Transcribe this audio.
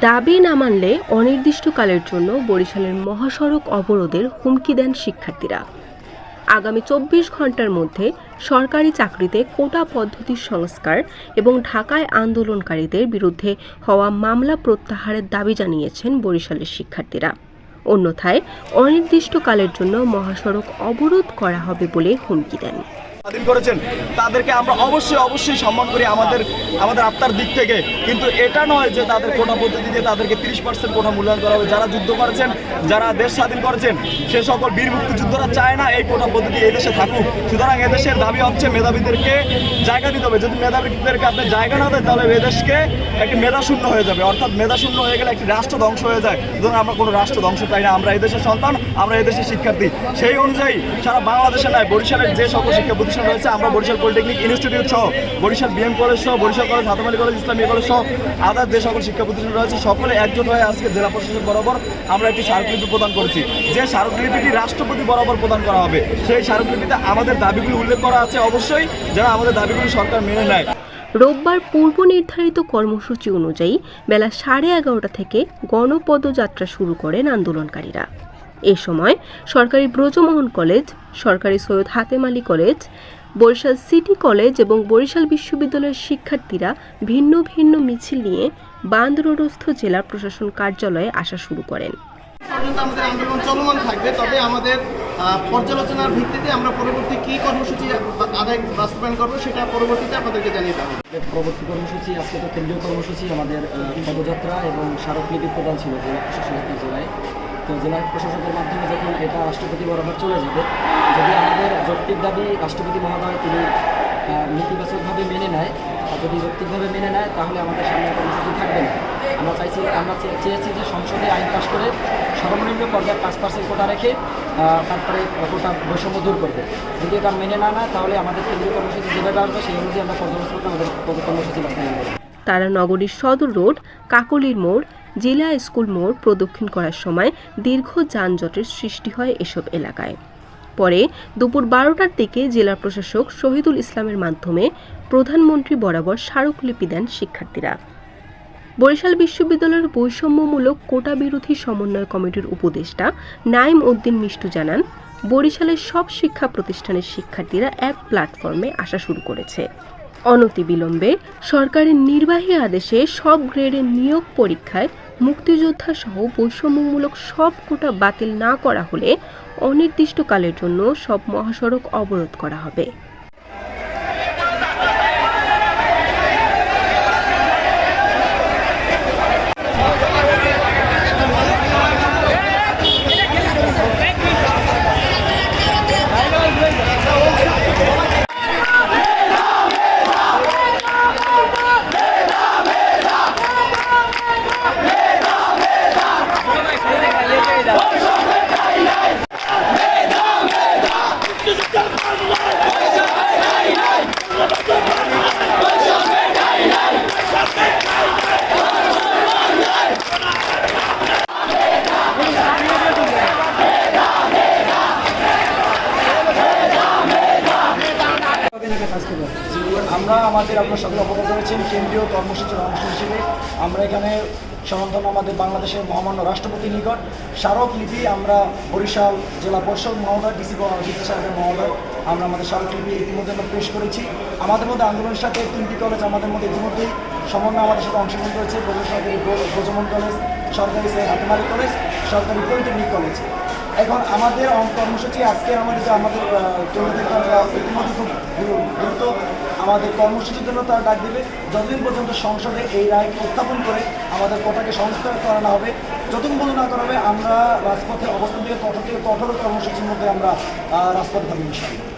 দাবি না মানলে অনির্দিষ্টকালের জন্য বরিশালের মহাসড়ক অবরোধের হুমকি দেন শিক্ষার্থীরা। আগামী ২৪ ঘন্টার মধ্যে সরকারি চাকরিতে কোটা পদ্ধতির সংস্কার এবং ঢাকায় আন্দোলনকারীদের বিরুদ্ধে হওয়া মামলা প্রত্যাহারের দাবি জানিয়েছেন বরিশালের শিক্ষার্থীরা। অন্যথায় অনির্দিষ্টকালের জন্য মহাসড়ক অবরোধ করা হবে বলে হুমকি দেন। স্বাধীন করেছেন তাদেরকে আমরা অবশ্যই সম্মান করি আমাদের আত্মার দিক থেকে, কিন্তু এটা নয় যে তাদের কোটা পদ্ধতি দিয়ে তাদেরকে 30% কোটা মূল্যায়ন করা হবে। যারা যুদ্ধ করেছেন, যারা দেশ স্বাধীন করেছেন, সে সকল বীর মুক্তিযোদ্ধারা চায় না এই কোটা পদ্ধতি এই দেশে থাকুক। সুতরাং এদেশের দাবি হচ্ছে মেধাবীদেরকে জায়গা দিতে হবে। যদি মেধাবীদেরকে আপনি জায়গা না দেন তাহলে এদেশকে একটি মেধাশূন্য হয়ে যাবে, অর্থাৎ মেধাশূন্য হয়ে গেলে একটি রাষ্ট্র ধ্বংস হয়ে যায়। সুতরাং আমরা কোনো রাষ্ট্র ধ্বংস চাই না। আমরা এদেশের সন্তান, আমরা এদেশের শিক্ষার্থী। সেই অনুযায়ী সারা বাংলাদেশে নয়, বরিশালের যে সকল শিক্ষা প্রতিষ্ঠান রয়েছে, আমরা বরিশাল পলিটেকনিক ইনস্টিটিউট সহ, বরিশাল বিএম কলেজ সহ, বরিশাল কলেজ, হাতেম আলী কলেজ, ইসলামী কলেজ সহ আদার যে সকল শিক্ষা প্রতিষ্ঠান রয়েছে, সকলে একজোট হয়ে আজকে জেলা প্রশাসন বরাবর আমরা একটি স্মারকলিপি প্রদান করেছি। যে স্মারকলিপিটি রাষ্ট্রপতি বরাবর প্রদান করা হবে। সেই স্মারকলিপিতে আমাদের দাবিগুলি উল্লেখ করা আছে, অবশ্যই যেন আমাদের দাবিগুলি সরকার মেনে নেয়। রোববার পূর্ব নির্ধারিত কর্মসূচি অনুযায়ী বেলা 11:30 থেকে গণপদযাত্রা শুরু করেন আন্দোলনকারীরা। এ সময় সরকারি ব্রজমোহন কলেজ, সরকারি Syed Hatem Ali college, Barishal city college এবং বরিশাল বিশ্ববিদ্যালয়ের শিক্ষার্থীরা ভিন্ন ভিন্ন মিছিল নিয়ে বান্দ রোডস্থ জেলা প্রশাসন কার্যালয়ে আসা শুরু করেন। আমাদের আন্দোলন চলমান থাকবে, তবে আমাদের পর্যালোচনার ভিত্তিতে আমরা পরবর্তী কী কর্মসূচি বাস্তবায়ন করবো সেটা পরবর্তীতে আপনাদেরকে জানিয়ে দেবো। পরবর্তী কর্মসূচি আজকে তো কেন্দ্রীয় কর্মসূচি আমাদের পদযাত্রা এবং স্মারকলিপি প্রদান ছিল জেলা প্রশাসনের জেলায়। তো জেলা প্রশাসকের মাধ্যমে যখন এটা রাষ্ট্রপতি বরাবর চলে যাবে, যদি আমাদের যৌক্তিক দাবি রাষ্ট্রপতি মহোদয় তিনি নীতিবাচকভাবে মেনে নেয়, যদি যৌক্তিকভাবে মেনে নেয় তাহলে আমাদের সামনে কর্মসূচি থাকবে না। আমরা চেয়েছি যে সংসদে আইন পাস করে সর্বনিম্ন পর্যায়ে 5% কোটা রেখে তারপরে কোটা বৈষম্য দূর করবে। যদি এটা মেনে না নেয় তাহলে আমাদের কেন্দ্রীয় কর্মসূচি যেভাবে আসবে সেই অনুযায়ী আমরা পর্যালোচনা আমাদের কর্মসূচি বাস্তবায়ন করব। তারা নগরীর সদর রোড, কাকলির মোড়, জেলা স্কুল মোড় প্রদক্ষিণ করার সময় দীর্ঘ যানজটের সৃষ্টি হয় এসব এলাকায়। পরে দুপুর 12টার দিকে জেলা প্রশাসক শহীদুল ইসলামের মাধ্যমে প্রধানমন্ত্রী বরাবর স্মারকলিপি দেন শিক্ষার্থীরা। বরিশাল বিশ্ববিদ্যালয়ের বৈষম্যমূলক কোটা বিরোধী সমন্বয় কমিটির উপদেষ্টা নাইম উদ্দিন মিষ্টু জানান, বরিশালের সব শিক্ষা প্রতিষ্ঠানের শিক্ষার্থীরা এক প্ল্যাটফর্মে আসা শুরু করেছে। অনতিবিলম্বে সরকারের নির্বাহী আদেশে সব গ্রেডের নিয়োগ পরীক্ষায় মুক্তিযোদ্ধা সহ বৈষম্যমূলক সব কোটা বাতিল না করা হলে অনির্দিষ্টকালের জন্য সব মহাসড়ক অবরোধ করা হবে। আপনারা সকলে অবগত রয়েছেন, কেন্দ্রীয় কর্মসূচির অংশ হিসেবে আমরা এখানে সনাতন আমাদের বাংলাদেশের মহামান্য রাষ্ট্রপতির নিকট স্মারকলিপি আমরা বরিশাল জেলা পরিষদ মহোদয়, ডিসি সাহেবের মহোদয় আমরা আমাদের স্মারকলিপি ইতিমধ্যে আমরা পেশ করেছি। আমাদের মধ্যে আন্দোলনের সাথে 3টি কলেজ আমাদের মধ্যে ইতিমধ্যেই সমন্বয় আমাদের সাথে অংশগ্রহণ করেছে। সরকারি ব্রজমোহন কলেজ, সরকারি সৈয়দ হাতেম আলী কলেজ, সরকারি পলিটেকনিক কলেজ। এখন আমাদের কর্মসূচি আজকে আমাদের ইতিমধ্যে খুব দ্রুত আমাদের কর্মসূচির জন্য তারা ডাক দেবে, যতদিন পর্যন্ত সংসদে এই রায়কে উত্থাপন করে আমাদের কোটাকে সংস্কার করানো হবে। যতদিন পর্যন্ত না করা হবে আমরা রাজপথে অবস্থান থেকে কঠোর কর্মসূচির মধ্যে আমরা রাজপথে থাকবো ইনশাআল্লাহ।